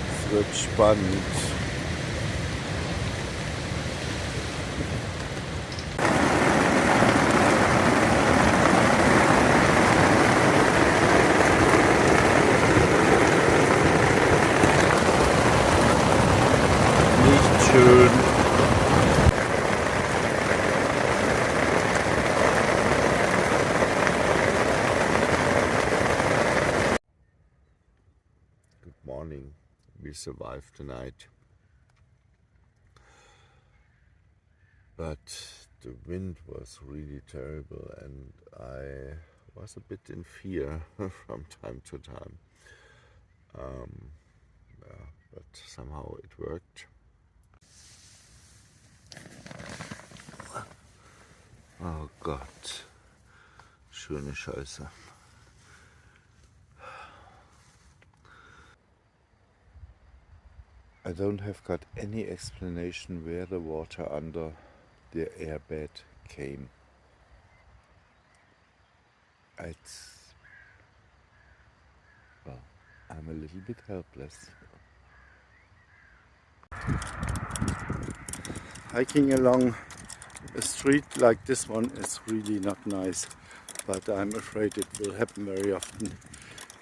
Es wird spannend. Nicht schön. Good morning. We survived the night. But the wind was really terrible and I was a bit in fear from time to time. But somehow it worked. Oh Gott, schöne Scheiße. I don't have got any explanation where the water under the airbed came. Well, I'm a little bit helpless. Hiking along a street like this one is really not nice, but I'm afraid it will happen very often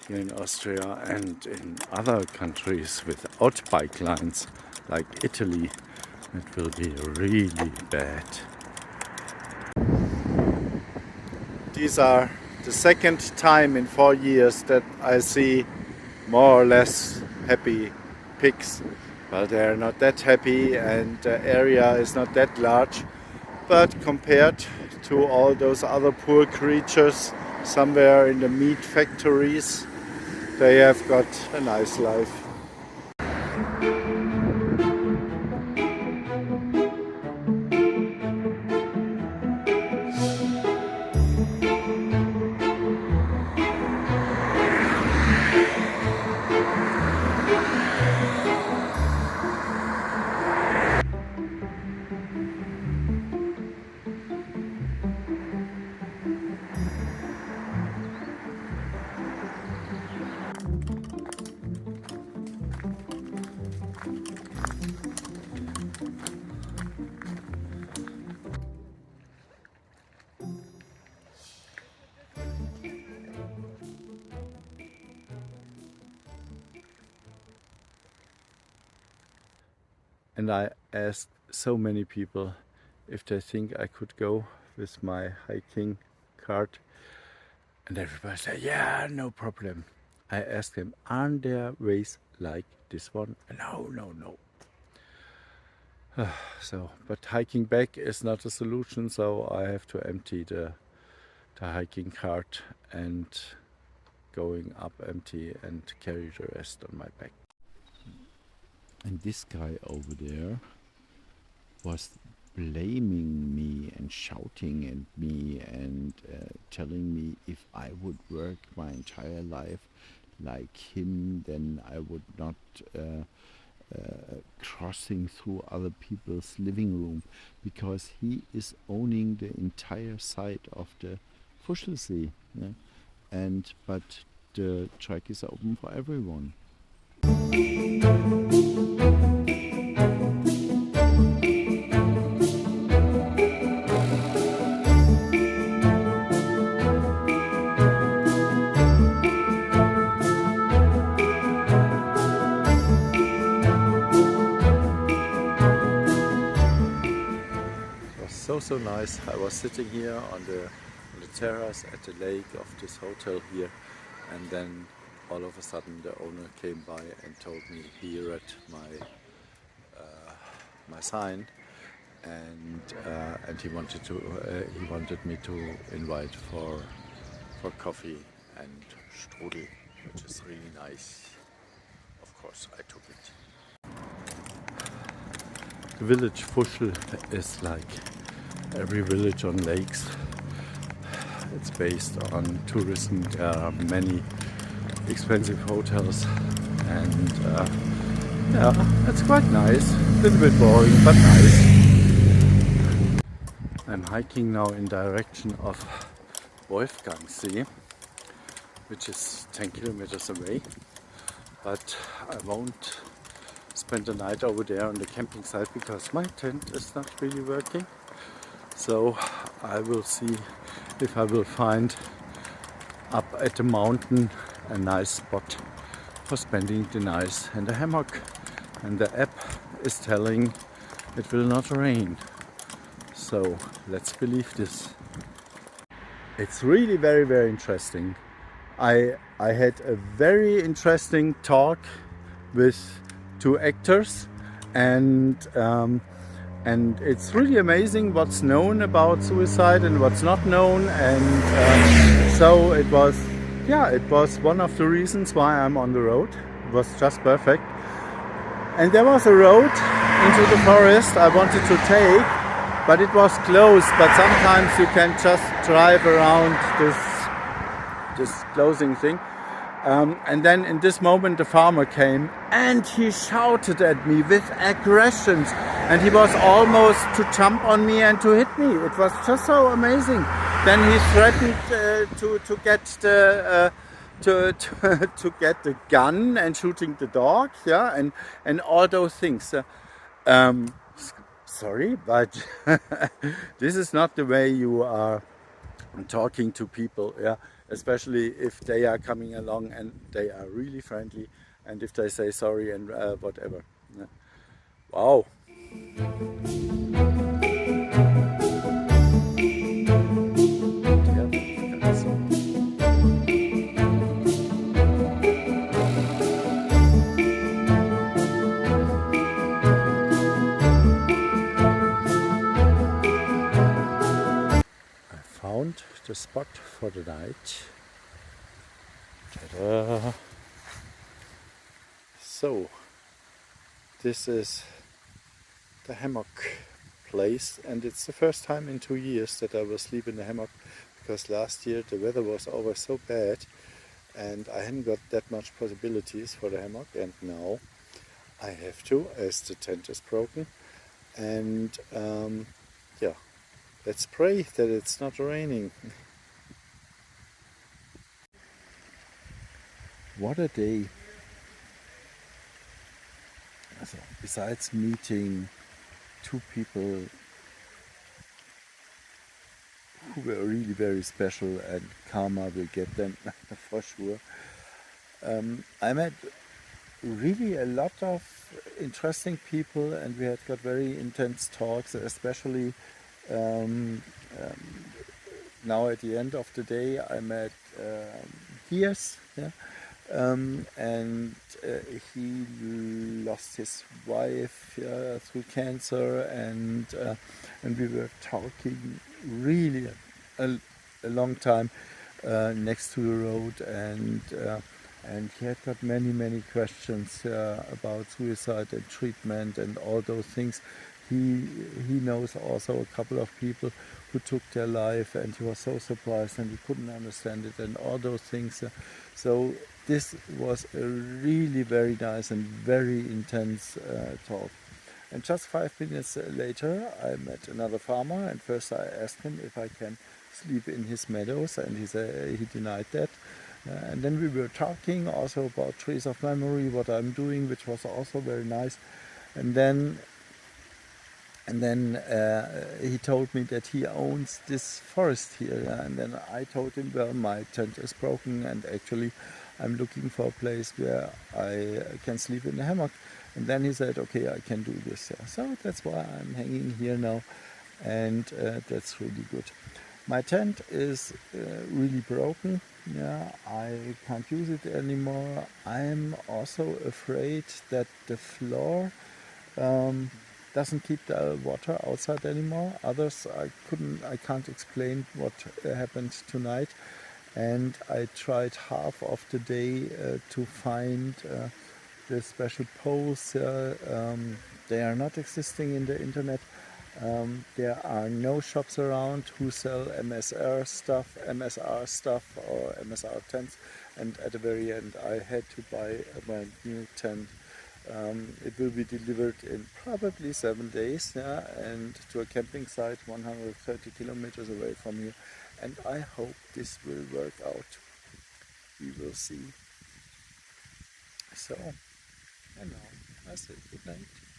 here in Austria and in other countries without bike lines, like Italy. It will be really bad. These are the second time in 4 years that I see more or less happy pigs. Well, they're not that happy and the area is not that large, but compared to all those other poor creatures somewhere in the meat factories, they have got a nice life. And I asked so many people if they think I could go with my hiking cart, and everybody said, yeah, no problem. I asked them, aren't there ways like this one? No. But hiking back is not a solution, so I have to empty the hiking cart and going up empty and carry the rest on my back. And this guy over there was blaming me and shouting at me and telling me if I would work my entire life like him, then I would not crossing through other people's living room, because he is owning the entire site of the Fuschelsee. Yeah? But the track is open for everyone. So nice. I was sitting here on the terrace at the lake of this hotel here, and then all of a sudden the owner came by and told me he read my sign, and he wanted me to invite for coffee and strudel, which is really nice. Of course, I took it. The village Fuschel is like every village on lakes. It's based on tourism. There are many expensive hotels, and yeah, it's quite nice. A little bit boring, but nice. I'm hiking now in direction of Wolfgangsee, which is 10 kilometers away, but I won't spend the night over there on the camping site because my tent is not really working. So I will see if I will find up at the mountain a nice spot for spending the night in the hammock. And the app is telling it will not rain. So let's believe this. It's really very interesting. I had a very interesting talk with two actors, and it's really amazing what's known about suicide and what's not known. And so it was one of the reasons why I'm on the road. It was just perfect. And there was a road into the forest I wanted to take, but it was closed. But sometimes you can just drive around this closing thing. And then in this moment the farmer came and he shouted at me with aggressions, and he was almost to jump on me and to hit me. It was just so amazing. Then he threatened to get the to get the gun and shooting the dog, yeah, and all those things. Sorry, but this is not the way you are talking to people, yeah, especially if they are coming along and they are really friendly, and if they say sorry and whatever. Yeah. Wow. Found the spot for the night. Ta-da. So this is the hammock place, and it's the first time in 2 years that I will sleep in the hammock, because last year the weather was always so bad and I hadn't got that much possibilities for the hammock, and now I have to, as the tent is broken. And yeah, let's pray that it's not raining. What a day. So, besides meeting two people who were really very special, and karma will get them for sure, I met really a lot of interesting people, and we had got very intense talks, especially now at the end of the day I met Giers, yeah? And he lost his wife through cancer, and we were talking really a long time next to the road, and he had got many questions about suicide and treatment and all those things. He knows also a couple of people who took their life, and he was so surprised and he couldn't understand it and all those things. So this was a really very nice and very intense talk. And just 5 minutes later I met another farmer, and first I asked him if I can sleep in his meadows, and he denied that. And then we were talking also about trees of memory, what I'm doing, which was also very nice. And then he told me that he owns this forest here, and then I told him, well, my tent is broken and actually I'm looking for a place where I can sleep in the hammock. And then he said, okay, I can do this. Yeah. So that's why I'm hanging here now, and that's really good. My tent is really broken. Yeah, I can't use it anymore. I'm also afraid that the floor doesn't keep the water outside anymore. Others I can't explain what happened tonight. And I tried half of the day to find the special poles. They are not existing in the internet. There are no shops around who sell MSR stuff or MSR tents, and at the very end I had to buy a brand new tent. It will be delivered in probably 7 days, yeah, and to a camping site 130 kilometers away from here, and I hope this will work out. We will see. So, I know. I say good night.